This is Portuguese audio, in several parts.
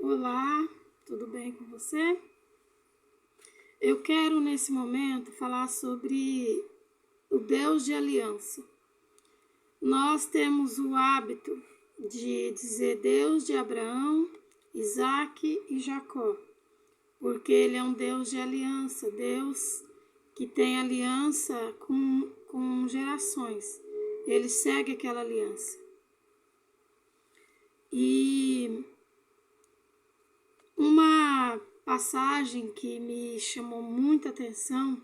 Olá, tudo bem com você? Eu quero nesse momento falar sobre o Deus de aliança. Nós temos o hábito de dizer Deus de Abraão, Isaque e Jacó, porque ele é um Deus de aliança, Deus que tem aliança com gerações. Ele segue aquela aliança. E uma passagem que me chamou muita atenção,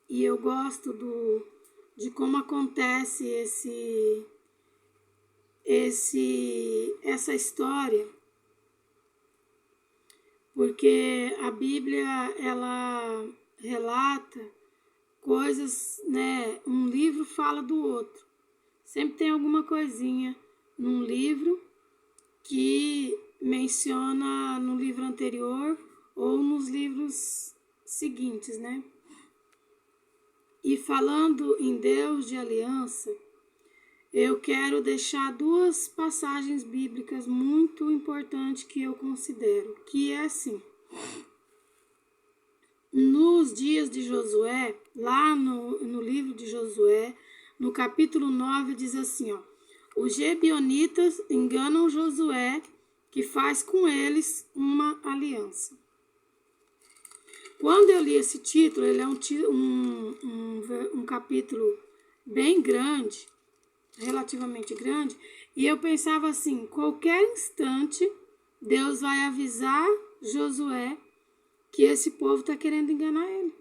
e eu gosto de como acontece essa história, porque a Bíblia ela relata coisas, né? Um livro fala do outro. Sempre tem alguma coisinha num livro que menciona no livro anterior ou nos livros seguintes, né? E falando em Deus de aliança, eu quero deixar duas passagens bíblicas muito importantes que eu considero, que é assim: nos dias de Josué, lá no livro de Josué, no capítulo 9, diz assim, ó: os Gebionitas enganam Josué, que faz com eles uma aliança. Quando eu li esse título, ele é um capítulo bem grande, relativamente grande, e eu pensava assim: qualquer instante Deus vai avisar Josué que esse povo está querendo enganar ele.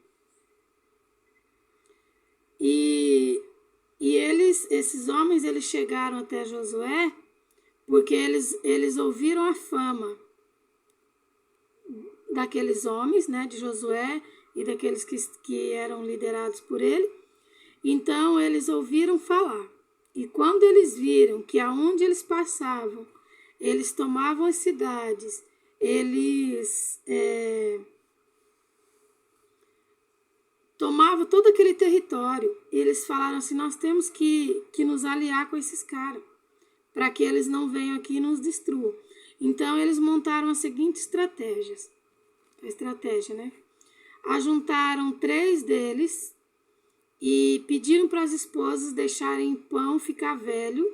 E esses homens, eles chegaram até Josué porque eles ouviram a fama daqueles homens, né, de Josué e daqueles que eram liderados por ele. Então eles ouviram falar. E quando eles viram que aonde eles passavam, eles tomavam as cidades, eles tomavam todo aquele território, eles falaram assim: nós temos que nos aliar com esses caras, para que eles não venham aqui e nos destruam. Então eles montaram a seguinte estratégia, né? Ajuntaram 3 deles e pediram para as esposas deixarem o pão ficar velho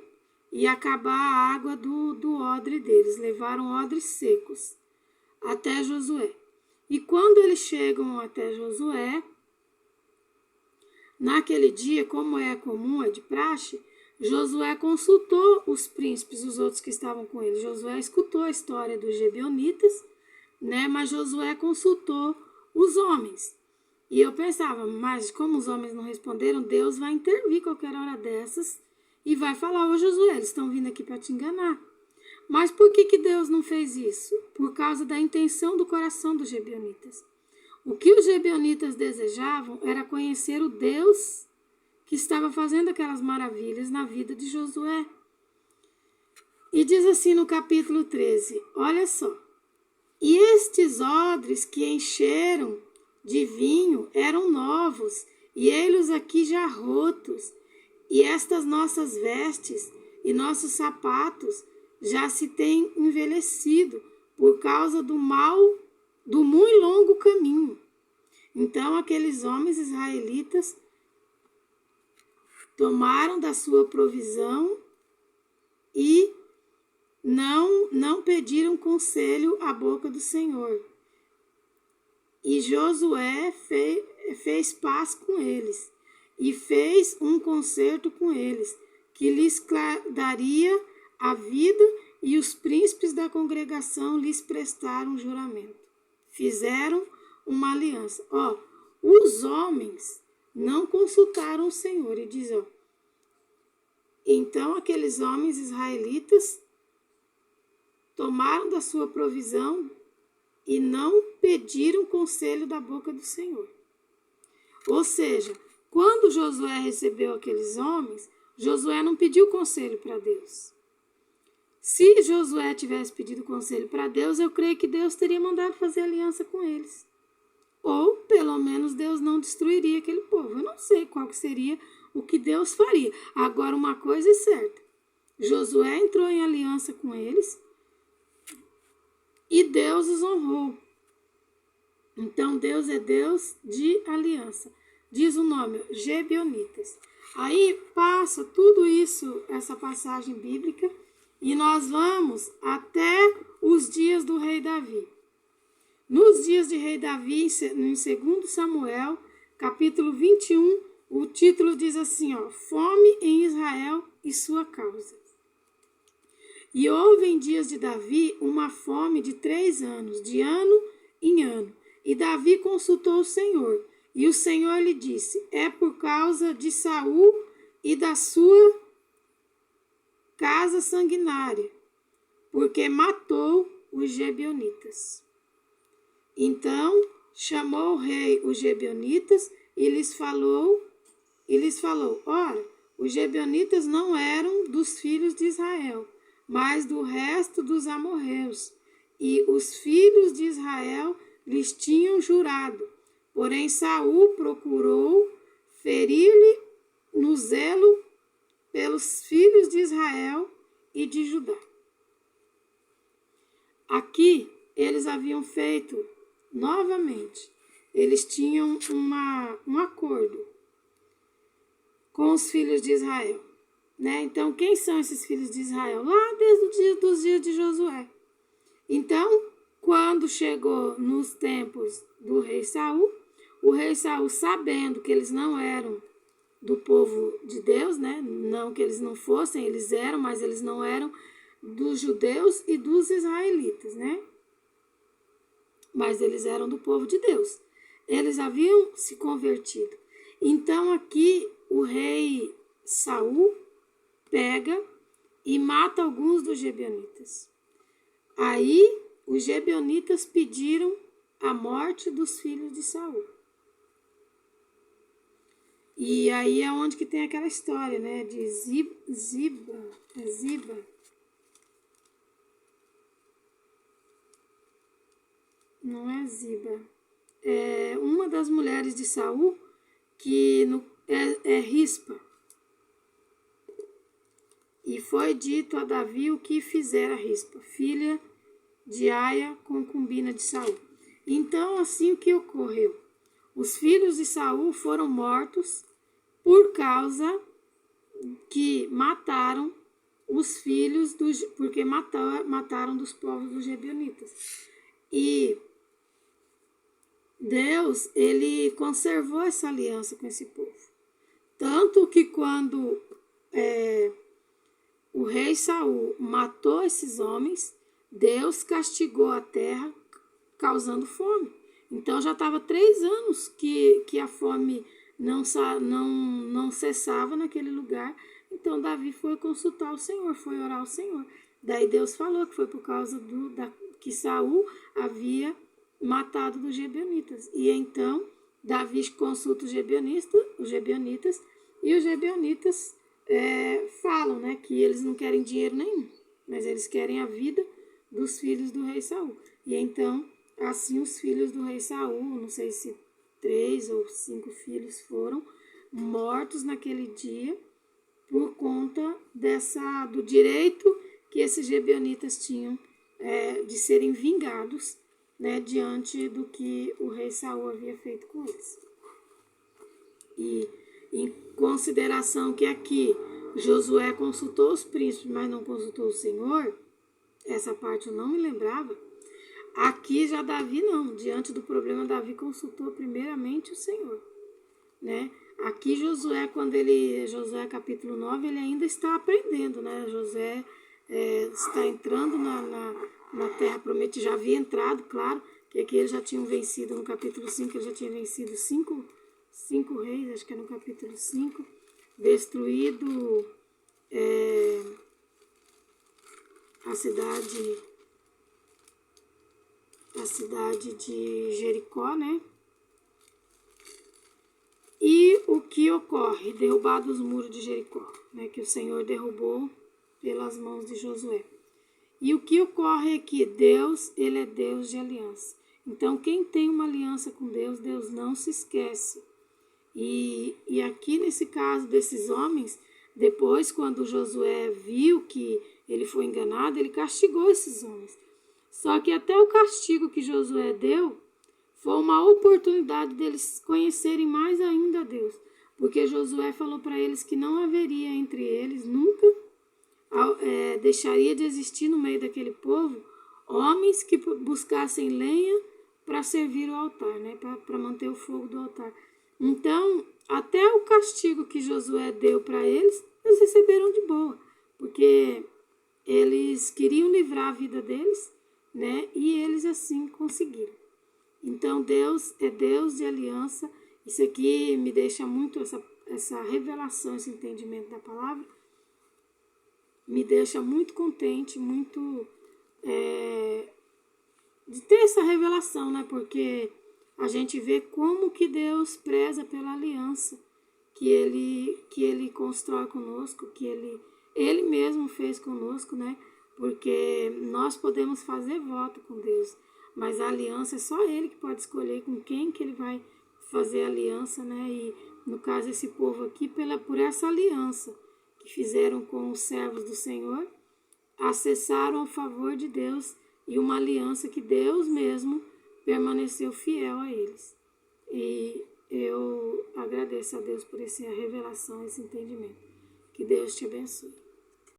e acabar a água do odre deles. Levaram odres secos até Josué. E quando eles chegam até Josué, naquele dia, como é comum, é de praxe, Josué consultou os príncipes, os outros que estavam com ele. Josué escutou a história dos Gebionitas, né? Mas Josué consultou os homens. E eu pensava: mas como os homens não responderam, Deus vai intervir qualquer hora dessas e vai falar: ô Josué, eles estão vindo aqui para te enganar. Mas por que Deus não fez isso? Por causa da intenção do coração dos Gebionitas. O que os Gebionitas desejavam era conhecer o Deus que estava fazendo aquelas maravilhas na vida de Josué. E diz assim no capítulo 13, olha só: e estes odres que encheram de vinho eram novos, e eles aqui já rotos, e estas nossas vestes e nossos sapatos já se têm envelhecido por causa do muito longo caminho. Então aqueles homens israelitas tomaram da sua provisão e não pediram conselho à boca do Senhor. E Josué fez paz com eles e fez um concerto com eles, que lhes daria a vida, e os príncipes da congregação lhes prestaram juramento. Fizeram uma aliança. Os homens não consultaram o Senhor. E diz, então aqueles homens israelitas tomaram da sua provisão e não pediram conselho da boca do Senhor. Ou seja, quando Josué recebeu aqueles homens, Josué não pediu conselho para Deus. Se Josué tivesse pedido conselho para Deus, eu creio que Deus teria mandado fazer aliança com eles. Ou, pelo menos, Deus não destruiria aquele povo. Eu não sei qual que seria o que Deus faria. Agora, uma coisa é certa: Josué entrou em aliança com eles, e Deus os honrou. Então, Deus é Deus de aliança. Diz o nome, Gibeonitas. Aí passa tudo isso, essa passagem bíblica, e nós vamos até os dias do rei Davi. Nos dias de rei Davi, em 2 Samuel, capítulo 21, o título diz assim, fome em Israel e sua causa. E houve em dias de Davi uma fome de 3 anos, de ano em ano. E Davi consultou o Senhor, e o Senhor lhe disse, é por causa de Saul e da sua casa sanguinária, porque matou os Gibeonitas. Então chamou o rei os Gibeonitas e lhes falou, ora, os Gibeonitas não eram dos filhos de Israel, mas do resto dos amorreus, e os filhos de Israel lhes tinham jurado. Porém Saul procurou ferir-lhe no zelo pelos filhos de Israel e de Judá. Aqui eles haviam feito novamente, eles tinham um acordo com os filhos de Israel. Né? Então, quem são esses filhos de Israel? Lá desde os dias de Josué. Então, quando chegou nos tempos do rei Saul, o rei Saul, sabendo que eles não eram do povo de Deus, né? Não que eles não fossem, eles eram, mas eles não eram dos judeus e dos israelitas, né? Mas eles eram do povo de Deus. Eles haviam se convertido. Então aqui o rei Saul pega e mata alguns dos Gibeonitas. Aí os Gibeonitas pediram a morte dos filhos de Saul. E aí é onde que tem aquela história, né, de Ziba. Não é Ziba. É uma das mulheres de Saul que é Rispa. E foi dito a Davi o que fizera Rispa, filha de Aia, concubina de Saul. Então, assim o que ocorreu? Os filhos de Saul foram mortos por causa que mataram os filhos porque mataram dos povos dos Gibeonitas. E Deus, ele conservou essa aliança com esse povo. Tanto que quando o rei Saul matou esses homens, Deus castigou a terra causando fome. Então já estava 3 anos que a fome não cessava naquele lugar. Então Davi foi consultar o Senhor, foi orar ao Senhor. Daí Deus falou que foi por causa que Saul havia matado dos Gibeonitas. E então Davi consulta os Gibeonitas e os Gibeonitas falam, né, que eles não querem dinheiro nenhum, mas eles querem a vida dos filhos do rei Saul. E então, assim os filhos do rei Saul, não sei se 3 ou 5 filhos foram mortos naquele dia por conta do direito que esses Gibeonitas tinham de serem vingados, né, diante do que o rei Saul havia feito com eles. E em consideração que aqui Josué consultou os príncipes, mas não consultou o Senhor, essa parte eu não me lembrava. Aqui já Davi não, diante do problema, Davi consultou primeiramente o Senhor, né? Aqui Josué capítulo 9, ele ainda está aprendendo, né? Josué está entrando na terra prometida, já havia entrado, claro, que aqui eles já tinham vencido, no capítulo 5, ele já tinha vencido cinco reis, acho que é no capítulo 5, destruído a cidade de Jericó, né? E o que ocorre? Derrubados os muros de Jericó, né? Que o Senhor derrubou pelas mãos de Josué. E o que ocorre é que Deus, ele é Deus de aliança. Então, quem tem uma aliança com Deus, Deus não se esquece. E aqui nesse caso desses homens, depois quando Josué viu que ele foi enganado, ele castigou esses homens. Só que até o castigo que Josué deu foi uma oportunidade deles conhecerem mais ainda a Deus. Porque Josué falou para eles que não haveria entre eles nunca, deixaria de existir no meio daquele povo homens que buscassem lenha para servir o altar, né? Para manter o fogo do altar. Então, até o castigo que Josué deu para eles receberam de boa, porque eles queriam livrar a vida deles, né? E eles assim conseguiram. Então, Deus é Deus de aliança. Isso aqui me deixa muito, essa revelação, esse entendimento da palavra, me deixa muito contente, muito de ter essa revelação, né? Porque a gente vê como que Deus preza pela aliança que ele constrói conosco, que ele mesmo fez conosco, né? Porque nós podemos fazer voto com Deus, mas a aliança é só ele que pode escolher com quem que ele vai fazer aliança, né? E no caso esse povo aqui, por essa aliança que fizeram com os servos do Senhor, acessaram o favor de Deus e uma aliança que Deus mesmo permaneceu fiel a eles. E eu agradeço a Deus por essa revelação, esse entendimento. Que Deus te abençoe.